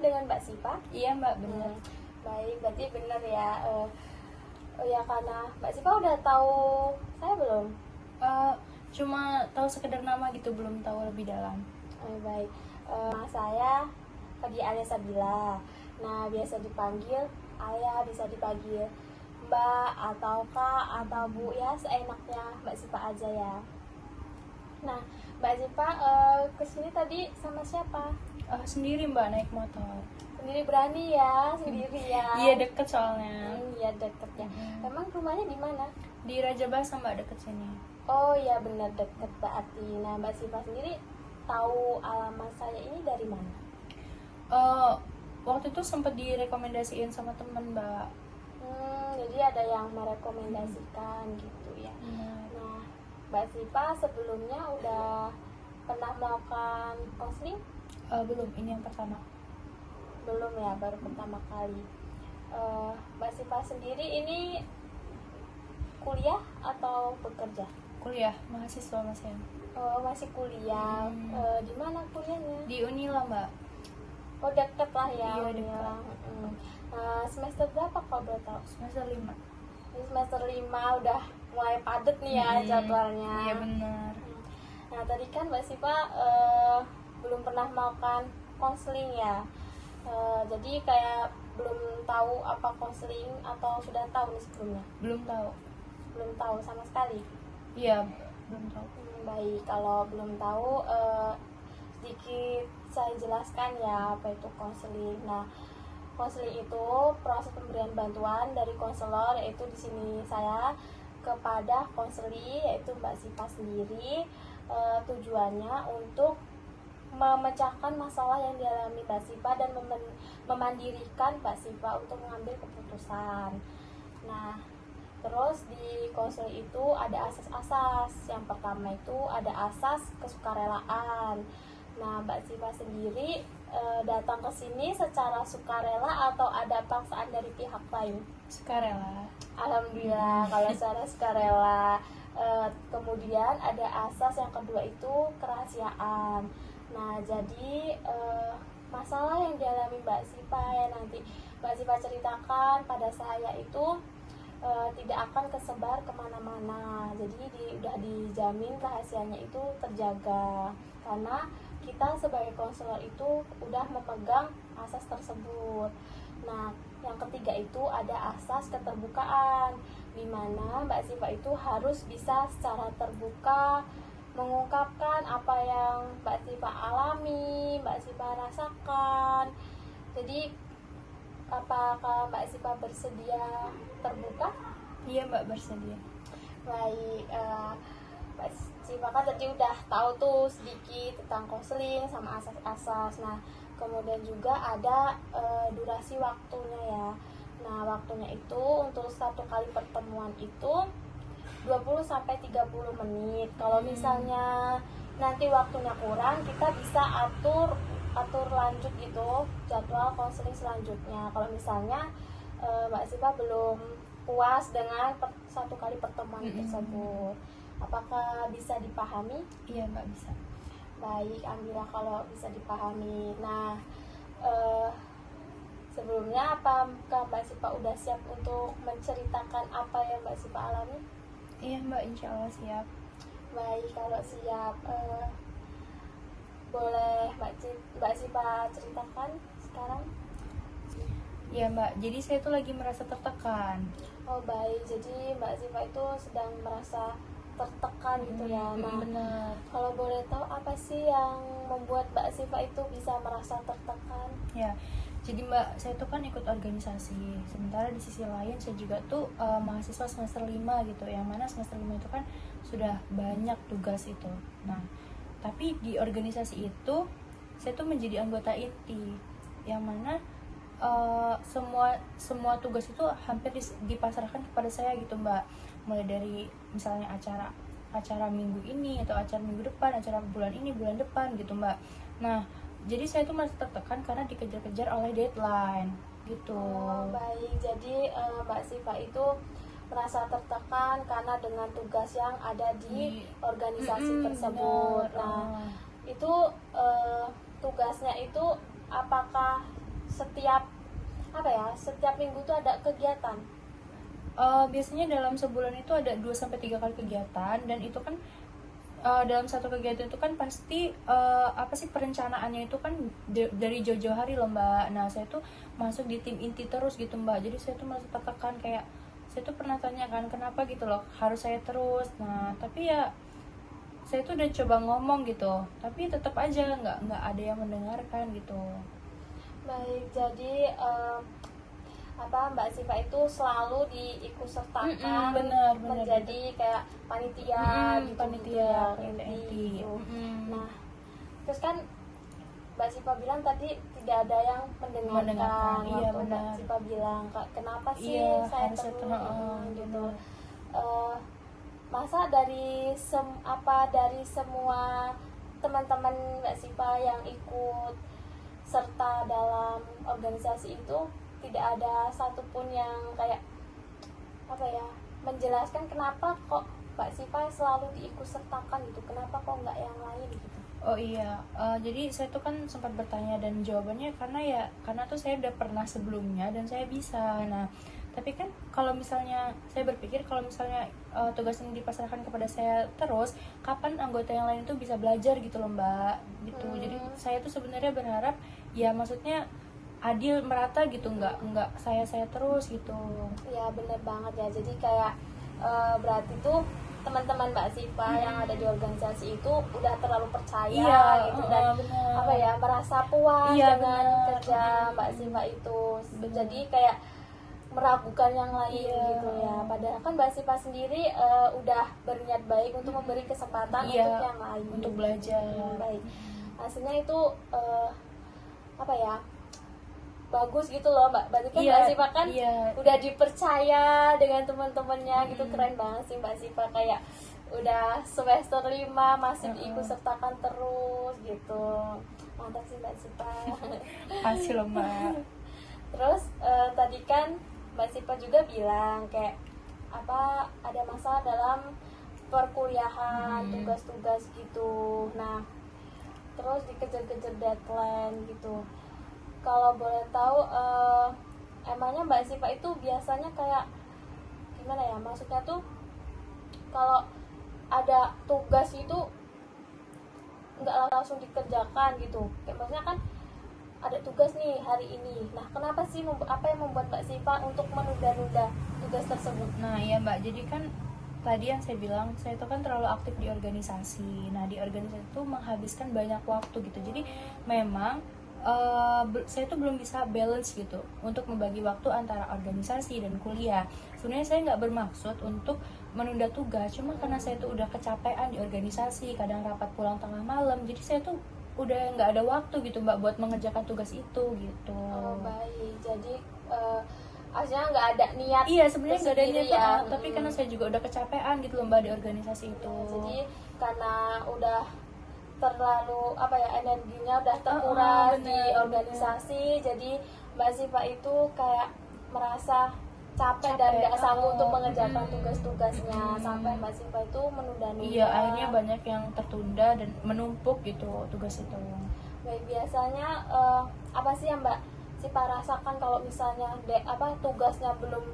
dengan Mbak Sipa? Iya Mbak, benar. Baik, berarti benar ya. Oh ya, karena Mbak Sipa udah tahu saya belum? Cuma tahu sekedar nama gitu, belum tahu lebih dalam. Baik, nama saya Fadia Alia Sabila. Nah, biasa dipanggil Ayah, bisa dipanggil Mbak atau Kak atau Bu, ya seenaknya Mbak Sipa aja ya. Nah, Mbak Sipa kesini tadi sama siapa? Sendiri Mbak, naik motor. Sendiri, berani ya, sendiri ya. Iya, deket soalnya. Iya, deket ya. Emang rumahnya di mana? Di Raja Basa Mbak, deket sini. Oh iya, benar, deket berarti. Nah, Mbak Sipa sendiri tahu alamat saya ini dari mana? Waktu itu sempat direkomendasiin sama temen Mbak. Jadi ada yang merekomendasikan gitu ya. Nah, Mbak Sipa sebelumnya udah pernah melakukan konseling? Belum, ini yang pertama. Belum ya, baru pertama kali. Mbak Sipa sendiri ini kuliah atau bekerja? Kuliah, mahasiswa Mas ya. Oh, masih kuliah. Di mana kuliahnya? Di Unila Mbak. Oh, deket lah ya. Iya, Unila. dekat. Semester berapa kalau boleh tahu? Semester 5. Ini semester 5 udah mulai padat nih ya jadwalnya. Iya benar. Nah, tadi kan Mbak Sipa belum pernah melakukan konseling ya. Jadi kayak belum tahu apa konseling, atau sudah tahu nih sebelumnya? Belum tahu. Belum tahu sama sekali. Iya, belum tahu. Baik, kalau belum tahu sedikit saya jelaskan ya apa itu konseling. Nah, konseling itu proses pemberian bantuan dari konselor, yaitu di sini saya kepada konseli, yaitu Mbak Sipa sendiri. Tujuannya untuk memecahkan masalah yang dialami Mbak Sipa dan memandirikan Mbak Sipa untuk mengambil keputusan. Nah, terus di konseling itu ada asas-asas. Yang pertama itu ada asas kesukarelaan. Nah, Mbak Sipa sendiri datang ke sini secara sukarela atau ada paksaan dari pihak lain? Sukarela. Alhamdulillah, kalau secara sukarela. Kemudian ada asas yang kedua itu kerahasiaan. Nah, jadi masalah yang dialami Mbak Sipa yang nanti Mbak Sipa ceritakan pada saya itu tidak akan kesebar kemana-mana. Jadi udah dijamin rahasianya itu terjaga, karena kita sebagai konselor itu udah memegang asas tersebut. Nah, yang ketiga itu ada asas keterbukaan, di mana Mbak Sipa itu harus bisa secara terbuka mengungkapkan apa yang Mbak Sipa alami, Mbak Sipa rasakan. Jadi apakah Mbak Sipa bersedia terbuka? Iya Mbak, bersedia. Baik, Mbak Sipa kan tadi udah tahu tuh sedikit tentang konseling sama asas-asas. Nah, kemudian juga ada durasi waktunya ya. Nah, waktunya itu untuk satu kali pertemuan itu 20-30 menit. Kalau misalnya nanti waktunya kurang, kita bisa atur lanjut gitu jadwal konseling selanjutnya. Kalau misalnya Mbak Sipa belum puas dengan satu kali pertemuan tersebut, apakah bisa dipahami? Iya Mbak, bisa. Baik, alhamdulillah kalau bisa dipahami. Nah, sebelumnya apakah Mbak Sipa udah siap untuk menceritakan apa yang Mbak Sipa alami? Iya Mbak, insya Allah siap. Baik, kalau siap, boleh Mbak Sipa ceritakan sekarang? Iya Mbak, jadi saya tuh lagi merasa tertekan. Oh baik, jadi Mbak Sipa itu sedang merasa tertekan gitu ya. Nah, benar. kalau boleh tahu apa sih yang membuat Mbak Sipa itu bisa merasa tertekan? Ya, jadi Mbak, saya tuh kan ikut organisasi. Sementara di sisi lain saya juga tuh mahasiswa semester 5 gitu. Yang mana semester 5 itu kan sudah banyak tugas itu. Nah, tapi di organisasi itu saya tuh menjadi anggota inti, yang mana semua tugas itu hampir dipasrahkan kepada saya gitu Mbak. Mulai dari misalnya acara minggu ini atau acara minggu depan, acara bulan ini, bulan depan gitu Mbak. Nah, jadi saya tuh masih tertekan karena dikejar-kejar oleh deadline gitu. Oh baik, jadi Mbak Sipa itu merasa tertekan karena dengan tugas yang ada di organisasi tersebut. Bener. Nah, itu tugasnya itu apakah setiap setiap minggu tuh ada kegiatan? Biasanya dalam sebulan itu ada 2 sampai 3 kali kegiatan, dan itu kan dalam satu kegiatan itu kan pasti perencanaannya itu kan dari jauh-jauh hari loh Mbak. Nah saya tuh masuk di tim inti terus gitu Mbak, jadi saya tuh merasa tertekan, kayak saya tuh pernah tanya kan kenapa gitu loh harus saya terus. Nah tapi ya saya tuh udah coba ngomong gitu, tapi tetap aja nggak ada yang mendengarkan gitu. Baik, jadi Mbak Siva itu selalu diikutsertakan benar, menjadi kayak panitia gitu, panitia inti gitu. Mm-mm. Nah, terus kan Mbak Siva bilang tadi tidak ada yang mendengarkan. Iya, Waktu Mbak benar. Siva bilang, kenapa sih Iya, saya harusnya terus gitu. benar. Eh, Masa dari semua teman-teman Mbak Siva yang ikut serta dalam organisasi itu tidak ada satupun yang kayak menjelaskan kenapa kok Mbak Siva selalu diikutsertakan gitu, kenapa kok nggak yang lain gitu? Oh iya, jadi saya tuh kan sempat bertanya, dan jawabannya karena tuh saya udah pernah sebelumnya dan saya bisa. Nah tapi kan kalau misalnya saya berpikir kalau misalnya tugas ini dipasrahkan kepada saya terus, kapan anggota yang lain itu bisa belajar gitu loh Mbak gitu. Jadi saya tuh sebenarnya berharap ya maksudnya adil, merata gitu, nggak saya terus gitu. Ya bener banget ya, jadi kayak berarti tuh teman-teman Mbak Siva yang ada di organisasi itu udah terlalu percaya gitu, dan bener. merasa puas Iya, dengan bener. kerja Mbak Siva itu. Bener. Jadi kayak meragukan yang lain Iya. gitu ya, padahal kan Mbak Siva sendiri udah berniat baik untuk memberi kesempatan Iya, untuk yang lain untuk belajar. baik, hasilnya itu bagus gitu loh Mbak. Berarti kan Iya, Mbak Siva kan iya. udah dipercaya dengan teman-temannya gitu. Keren banget sih Mbak Siva, kayak udah semester 5 masih diikutsertakan terus gitu. Mantap sih Mbak Siva. Pasti loh Mbak. Terus tadi kan Mbak Siva juga bilang kayak ada masalah dalam perkuliahan, tugas-tugas gitu. Nah, terus dikejar-kejar deadline gitu. Kalau boleh tahu, emangnya Mbak Siva itu biasanya kayak gimana ya? Maksudnya tuh kalau ada tugas itu nggak langsung dikerjakan gitu. Kayak maksudnya kan ada tugas nih hari ini. Nah, kenapa sih apa yang membuat Mbak Siva untuk menunda-nunda tugas tersebut? Nah iya Mbak, jadi kan tadi yang saya bilang, saya itu kan terlalu aktif di organisasi. Nah di organisasi itu menghabiskan banyak waktu gitu. Jadi memang saya tuh belum bisa balance gitu untuk membagi waktu antara organisasi dan kuliah. Sebenarnya saya nggak bermaksud untuk menunda tugas, cuma karena saya tuh udah kecapean di organisasi, kadang rapat pulang tengah malam, jadi saya tuh udah nggak ada waktu gitu Mbak buat mengerjakan tugas itu gitu. Oh baik, jadi aslinya nggak ada niat. Iya sebenarnya nggak ada niat ya. tapi karena saya juga udah kecapean gitu loh Mbak di organisasi itu. Jadi karena udah terlalu energinya udah terkuras di organisasi, jadi Mbak Siva itu kayak merasa capek dan nggak sanggup untuk mengerjakan tugas-tugasnya, sampai Mbak Siva itu menunda-nunda. Iya, akhirnya banyak yang tertunda dan menumpuk gitu tugas itu. Baik, biasanya apa sih yang Mbak Siva rasakan kalau misalnya tugasnya belum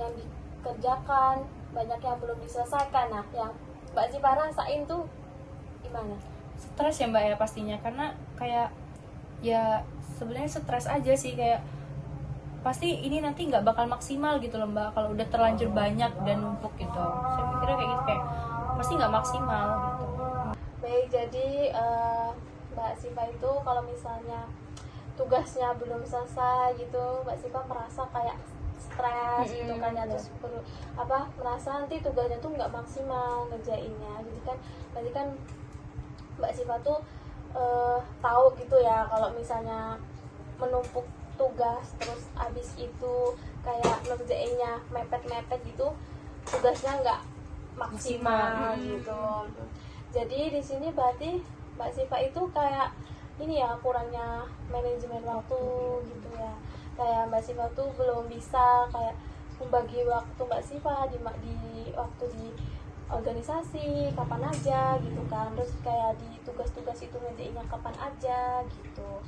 yang dikerjakan, banyak yang belum diselesaikan? Nah, yang Mbak Siva rasain tuh gimana? Stres ya Mbak ya pastinya, karena kayak ya sebenarnya stres aja sih, kayak pasti ini nanti nggak bakal maksimal gitu loh Mbak kalau udah terlanjur banyak dan numpuk gitu. Saya pikirnya kayak gitu, kayak pasti nggak maksimal gitu. Baik, jadi Mbak Siva itu kalau misalnya tugasnya belum selesai gitu, Mbak Siva merasa kayak stres gitu kan ya, terus merasa nanti tugasnya tuh nggak maksimal ngerjainnya. Jadi kan Mbak Siva tuh tahu gitu ya kalau misalnya menumpuk tugas terus abis itu kayak ngerjainnya mepet-mepet gitu, tugasnya nggak maksimal gitu. Jadi di sini berarti Mbak Siva itu kayak ini ya, kurangnya manajemen waktu gitu ya. Kayak Mbak Siva tuh belum bisa kayak membagi waktu Mbak Siva di waktu di organisasi kapan aja gitu kan, terus kayak di tugas-tugas itu ngerjainnya kapan aja gitu.